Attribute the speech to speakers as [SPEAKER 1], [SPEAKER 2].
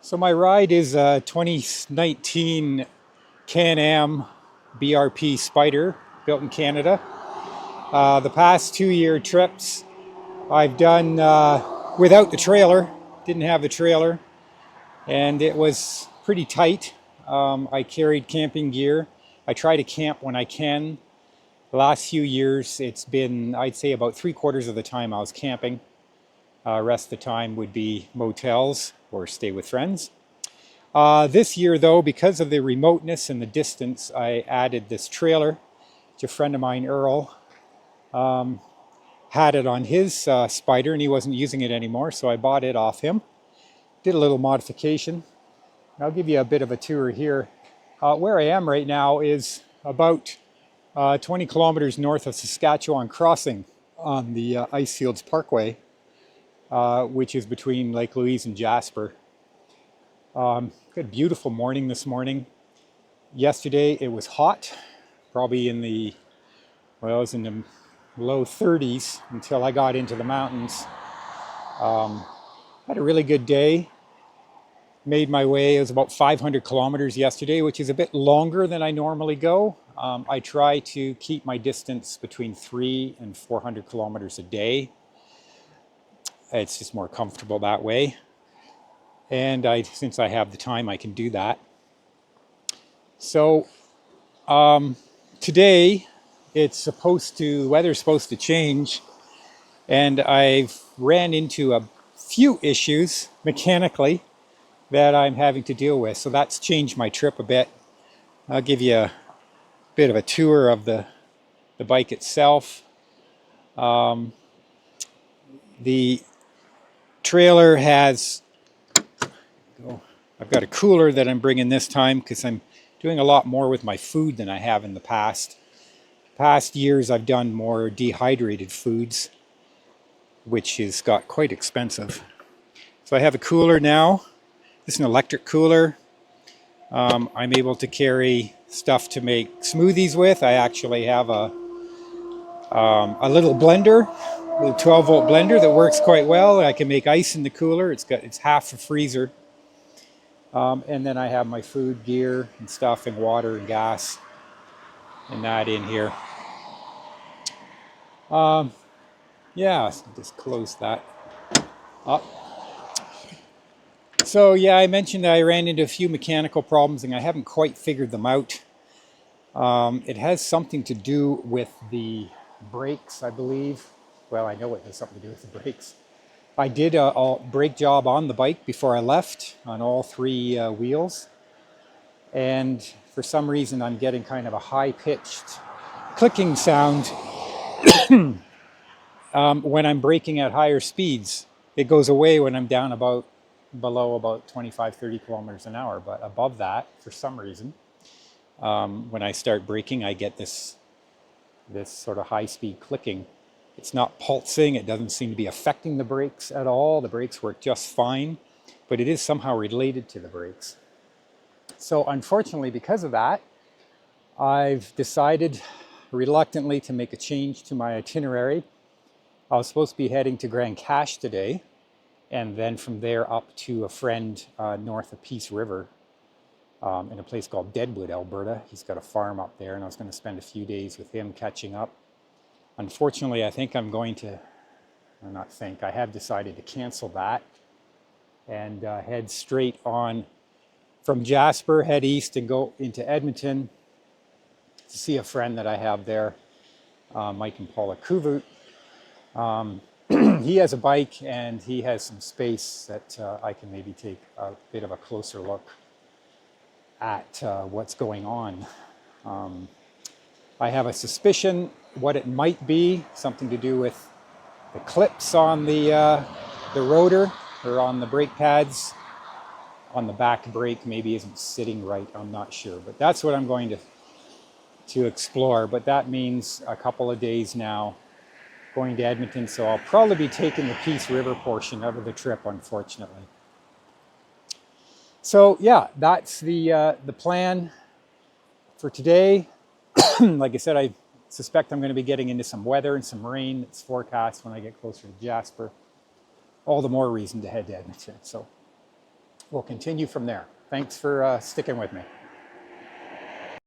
[SPEAKER 1] So my ride is a 2019 Can-Am BRP Spyder built in Canada. The past 2 year trips I've done without the trailer, didn't have the trailer, and it was pretty tight. I carried camping gear. I try to camp when I can. The last few years it's been, I'd say, about 3/4 of the time I was camping. Rest of the time would be motels or stay with friends. This year, though, because of the remoteness and the distance, I added this trailer, which a friend of mine, Earl, had it on his Spyder and he wasn't using it anymore, so I bought it off him. Did a little modification. I'll give you a bit of a tour here. Where I am right now is about 20 kilometers north of Saskatchewan Crossing on the Icefields Parkway, which is between Lake Louise and Jasper. Got a beautiful morning this morning. Yesterday it was hot, probably it was in the low 30s until I got into the mountains. Had a really good day. Made my way, it was about 500 kilometers yesterday, which is a bit longer than I normally go. I try to keep my distance between 300 and 400 kilometers a day. It's just more comfortable that way. And since I have the time, I can do that. So today, the weather's supposed to change, and I've ran into a few issues mechanically that I'm having to deal with. So that's changed my trip a bit. I'll give you a bit of a tour of the bike itself. The trailer has, I've got a cooler that I'm bringing this time because I'm doing a lot more with my food than I have in the past. Past years I've done more dehydrated foods, which has got quite expensive. So I have a cooler now. This is an electric cooler. I'm able to carry stuff to make smoothies with. I actually have a little blender, a little 12-volt blender that works quite well. I can make ice in the cooler. It's half a freezer. And then I have my food gear and stuff and water and gas and that in here. Yeah, just close that up. So yeah, I mentioned I ran into a few mechanical problems and I haven't quite figured them out. It has something to do with the brakes, I believe. Well, I know it has something to do with the brakes. I did a brake job on the bike before I left on all three wheels. And for some reason, I'm getting kind of a high-pitched clicking sound when I'm braking at higher speeds. It goes away when I'm down below about 25, 30 kilometers an hour. But above that, for some reason, when I start braking, I get this sort of high-speed clicking. It's not pulsing. It doesn't seem to be affecting the brakes at all. The brakes work just fine, but it is somehow related to the brakes. So unfortunately, because of that, I've decided reluctantly to make a change to my itinerary. I was supposed to be heading to Grand Cache today, and then from there up to a friend north of Peace River in a place called Deadwood, Alberta. He's got a farm up there, and I was going to spend a few days with him catching up. Unfortunately, I have decided to cancel that and head straight on from Jasper, head east and go into Edmonton to see a friend that I have there, Mike and Paula Kuvut. He has a bike and he has some space that I can maybe take a bit of a closer look at what's going on. I have a suspicion what it might be, something to do with the clips on the rotor or on the brake pads. On the back brake maybe isn't sitting right, I'm not sure. But that's what I'm going to explore. But that means a couple of days now going to Edmonton, so I'll probably be taking the Peace River portion out of the trip, unfortunately. So yeah, that's the plan for today. Like I said, I suspect I'm going to be getting into some weather and some rain. It's forecast when I get closer to Jasper. All the more reason to head to Edmonton. So we'll continue from there. Thanks for sticking with me.